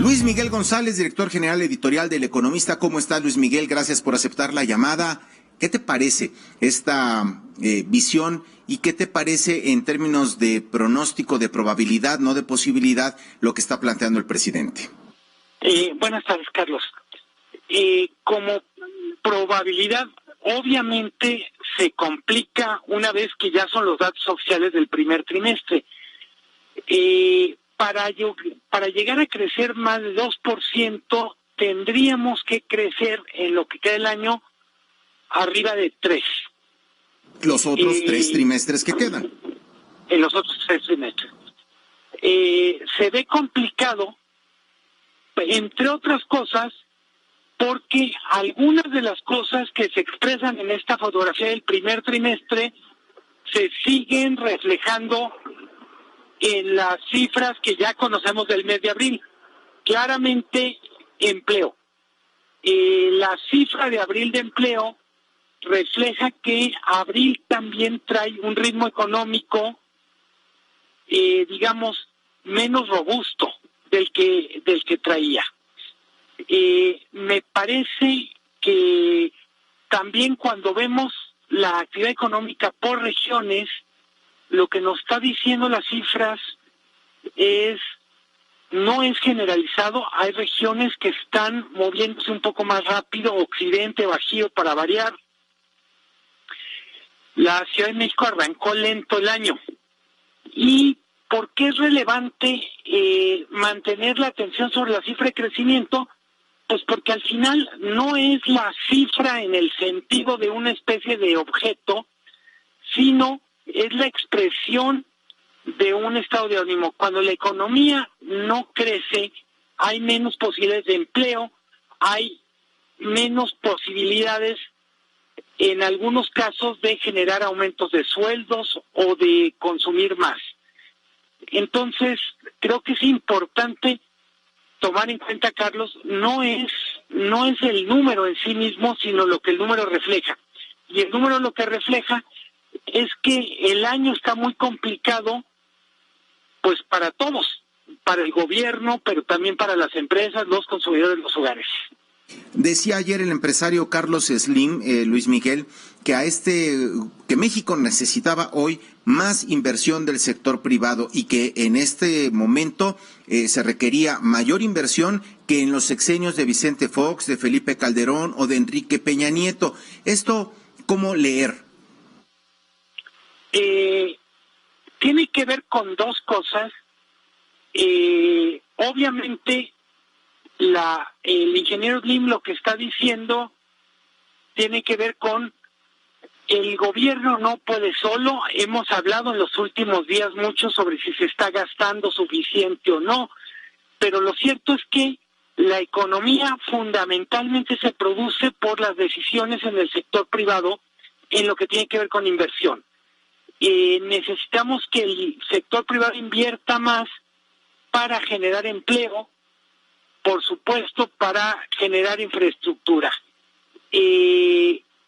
Luis Miguel González, director general editorial del Economista. ¿Cómo estás, Luis Miguel? Gracias por aceptar la llamada. ¿Qué te parece esta visión y qué te parece en términos de pronóstico, de probabilidad, no de posibilidad, lo que está planteando el presidente? Buenas tardes, Carlos. Como probabilidad, obviamente se complica una vez que ya son los datos oficiales del primer trimestre. Para llegar a crecer más de 2%, tendríamos que crecer en lo que queda del año arriba de 3%. Los otros 3 trimestres que quedan. En los otros 3 trimestres. Se ve complicado, entre otras cosas, porque algunas de las cosas que se expresan en esta fotografía del primer trimestre se siguen reflejando en las cifras que ya conocemos del mes de abril. Claramente, empleo. La cifra de abril de empleo refleja que abril también trae un ritmo económico, digamos, menos robusto del que traía. Me parece que también cuando vemos la actividad económica por regiones, lo que nos está diciendo las cifras no es generalizado. Hay regiones que están moviéndose un poco más rápido, occidente, bajío para variar. La Ciudad de México arrancó lento el año. ¿Y por qué es relevante mantener la atención sobre la cifra de crecimiento? Pues porque al final no es la cifra en el sentido de una especie de objeto, sino es la expresión de un estado de ánimo. Cuando la economía no crece, hay menos posibilidades de empleo, hay menos posibilidades, en algunos casos, de generar aumentos de sueldos o de consumir más. Entonces, creo que es importante tomar en cuenta, Carlos, no es el número en sí mismo, sino lo que el número refleja. Y el número lo que refleja es que el año está muy complicado, pues para todos, para el gobierno, pero también para las empresas, los consumidores, los hogares. Decía ayer el empresario Carlos Slim, Luis Miguel, que México necesitaba hoy más inversión del sector privado y que en este momento se requería mayor inversión que en los sexenios de Vicente Fox, de Felipe Calderón o de Enrique Peña Nieto. ¿Esto cómo leer? Tiene que ver con dos cosas. Obviamente, el ingeniero Slim lo que está diciendo tiene que ver con el gobierno no puede solo. Hemos hablado en los últimos días mucho sobre si se está gastando suficiente o no, pero lo cierto es que la economía fundamentalmente se produce por las decisiones en el sector privado en lo que tiene que ver con inversión. Necesitamos que el sector privado invierta más para generar empleo, por supuesto, para generar infraestructura.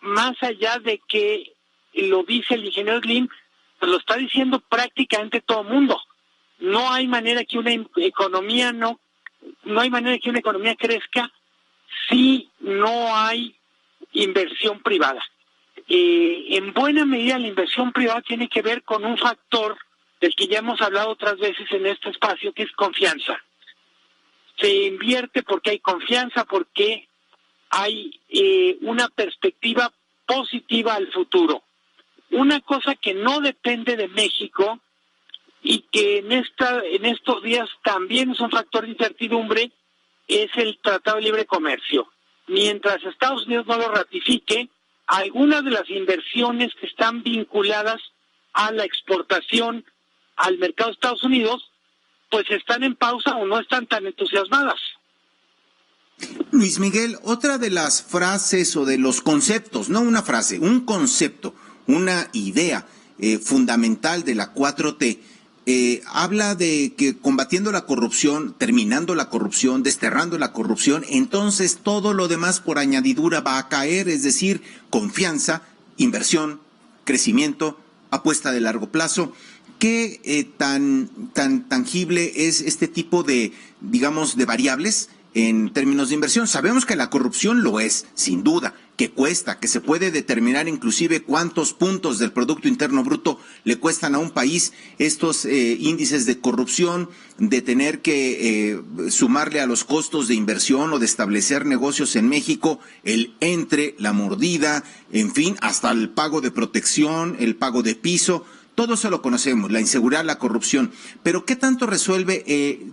Más allá de que lo dice el ingeniero Slim, pues lo está diciendo prácticamente todo el mundo. No hay manera que una economía crezca si no hay inversión privada. En buena medida la inversión privada tiene que ver con un factor del que ya hemos hablado otras veces en este espacio, que es confianza. Se invierte porque hay confianza, porque hay una perspectiva positiva al futuro. Una cosa que no depende de México y que en estos días también es un factor de incertidumbre es el Tratado de Libre Comercio. Mientras Estados Unidos no lo ratifique, algunas de las inversiones que están vinculadas a la exportación al mercado de Estados Unidos, pues están en pausa o no están tan entusiasmadas. Luis Miguel, otra de las frases o de los conceptos, no una frase, un concepto, una idea fundamental de la 4T, habla de que combatiendo la corrupción, terminando la corrupción, desterrando la corrupción, entonces todo lo demás por añadidura va a caer, es decir, confianza, inversión, crecimiento, apuesta de largo plazo. ¿Qué tan tangible es este tipo de, digamos, de variables en términos de inversión? Sabemos que la corrupción lo es, sin duda, que cuesta, que se puede determinar inclusive cuántos puntos del Producto Interno Bruto le cuestan a un país estos índices de corrupción, de tener que sumarle a los costos de inversión o de establecer negocios en México, el entre, la mordida, en fin, hasta el pago de protección, el pago de piso. Todo eso lo conocemos, la inseguridad, la corrupción. Pero ¿qué tanto resuelve,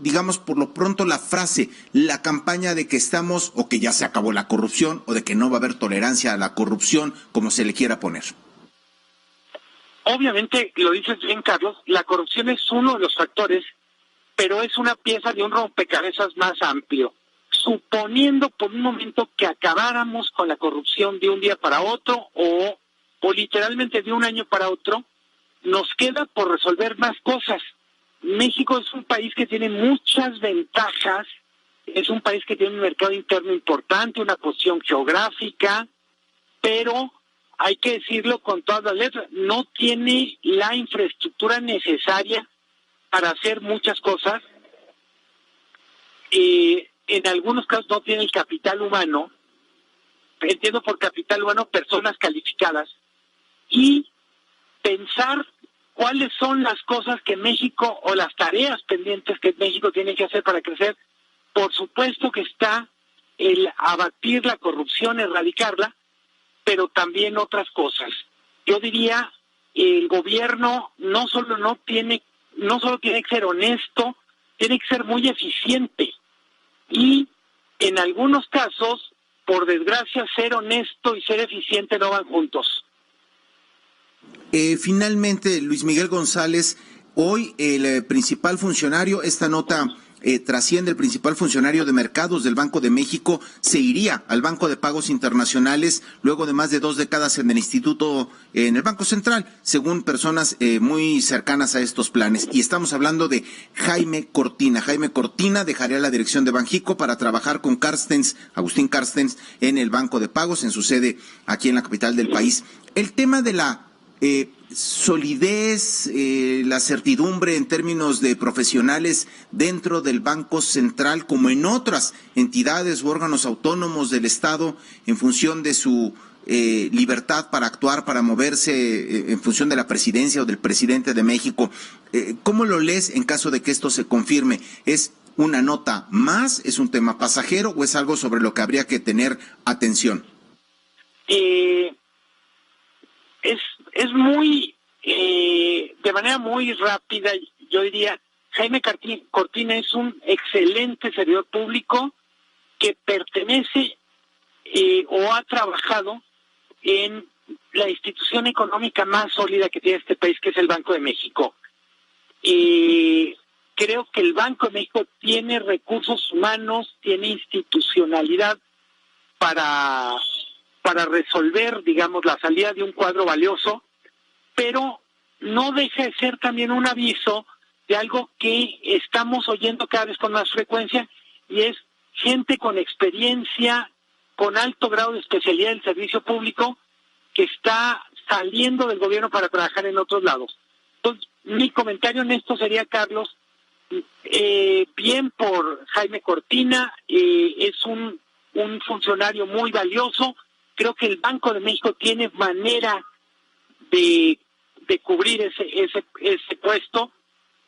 digamos, por lo pronto la frase, la campaña de que estamos, o que ya se acabó la corrupción, o de que no va a haber tolerancia a la corrupción, como se le quiera poner? Obviamente, lo dices bien, Carlos, la corrupción es uno de los factores, pero es una pieza de un rompecabezas más amplio. Suponiendo por un momento que acabáramos con la corrupción de un día para otro, o literalmente de un año para otro, nos queda por resolver más cosas. México es un país que tiene muchas ventajas, es un país que tiene un mercado interno importante, una posición geográfica, pero hay que decirlo con todas las letras, no tiene la infraestructura necesaria para hacer muchas cosas. En algunos casos no tiene el capital humano, entiendo por capital humano personas calificadas, y pensar cuáles son las cosas que México, o las tareas pendientes que México tiene que hacer para crecer. Por supuesto que está el abatir la corrupción, erradicarla, pero también otras cosas. Yo diría, el gobierno no solo tiene que ser honesto, tiene que ser muy eficiente. Y en algunos casos, por desgracia, ser honesto y ser eficiente no van juntos. Finalmente, Luis Miguel González, hoy el principal funcionario, esta nota trasciende, el principal funcionario de mercados del Banco de México se iría al Banco de Pagos Internacionales luego de más de 2 décadas en el instituto, en el Banco Central, según personas muy cercanas a estos planes. Y estamos hablando de Jaime Cortina. Jaime Cortina dejaría la dirección de Banjico para trabajar con Agustín Carstens, en el Banco de Pagos, en su sede aquí en la capital del país. El tema de la solidez, la certidumbre en términos de profesionales dentro del Banco Central, como en otras entidades u órganos autónomos del Estado, en función de su libertad para actuar, para moverse en función de la presidencia o del presidente de México. ¿Cómo lo lees en caso de que esto se confirme? ¿Es una nota más? ¿Es un tema pasajero o es algo sobre lo que habría que tener atención? Es muy, de manera muy rápida, yo diría, Jaime Cortina es un excelente servidor público que pertenece o ha trabajado en la institución económica más sólida que tiene este país, que es el Banco de México. Creo que el Banco de México tiene recursos humanos, tiene institucionalidad para resolver, digamos, la salida de un cuadro valioso, pero no deja de ser también un aviso de algo que estamos oyendo cada vez con más frecuencia, y es gente con experiencia, con alto grado de especialidad del servicio público, que está saliendo del gobierno para trabajar en otros lados. Entonces, mi comentario en esto sería, Carlos, bien por Jaime Cortina, es un funcionario muy valioso. Creo que el Banco de México tiene manera de cubrir ese puesto,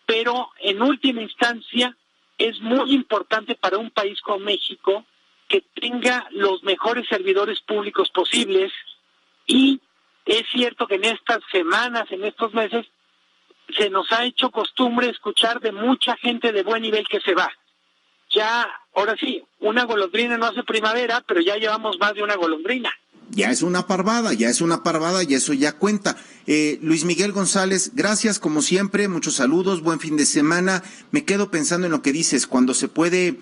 pero en última instancia es muy importante para un país como México que tenga los mejores servidores públicos posibles, y es cierto que en estas semanas, en estos meses, se nos ha hecho costumbre escuchar de mucha gente de buen nivel que se va. Ya, ahora sí, una golondrina no hace primavera, pero ya llevamos más de una golondrina. Ya es una parvada y eso ya cuenta. Luis Miguel González, gracias como siempre, muchos saludos, buen fin de semana. Me quedo pensando en lo que dices, cuando se puede,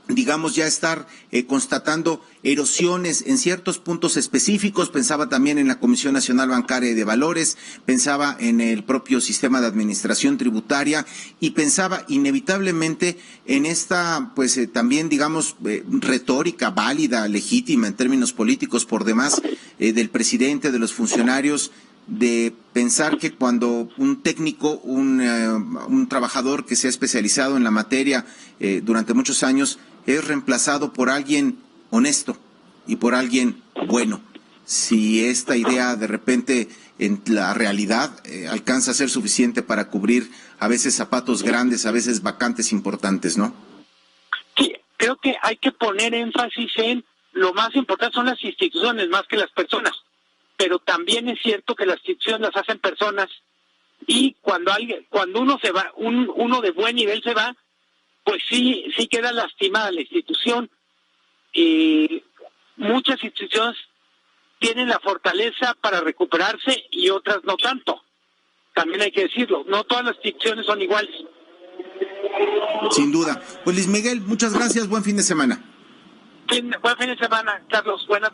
digamos, ya estar constatando erosiones en ciertos puntos específicos. Pensaba también en la Comisión Nacional Bancaria y de Valores, pensaba en el propio sistema de administración tributaria y pensaba inevitablemente en esta, pues también, digamos, retórica válida, legítima en términos políticos por demás, del presidente, de los funcionarios, de pensar que cuando un técnico, un trabajador que se ha especializado en la materia durante muchos años es reemplazado por alguien honesto y por alguien bueno. Si esta idea de repente en la realidad alcanza a ser suficiente para cubrir a veces zapatos grandes, a veces vacantes importantes, ¿no? Sí, creo que hay que poner énfasis en lo más importante son las instituciones más que las personas, pero también es cierto que las instituciones las hacen personas y cuando uno se va, uno de buen nivel se va, pues sí queda lastimada la institución. Muchas instituciones tienen la fortaleza para recuperarse y otras no tanto. También hay que decirlo, no todas las instituciones son iguales. Sin duda. Pues Luis Miguel, muchas gracias, buen fin de semana. Buen fin de semana, Carlos. Buenas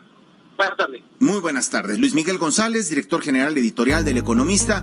tardes. Muy buenas tardes. Luis Miguel González, director general editorial del Economista.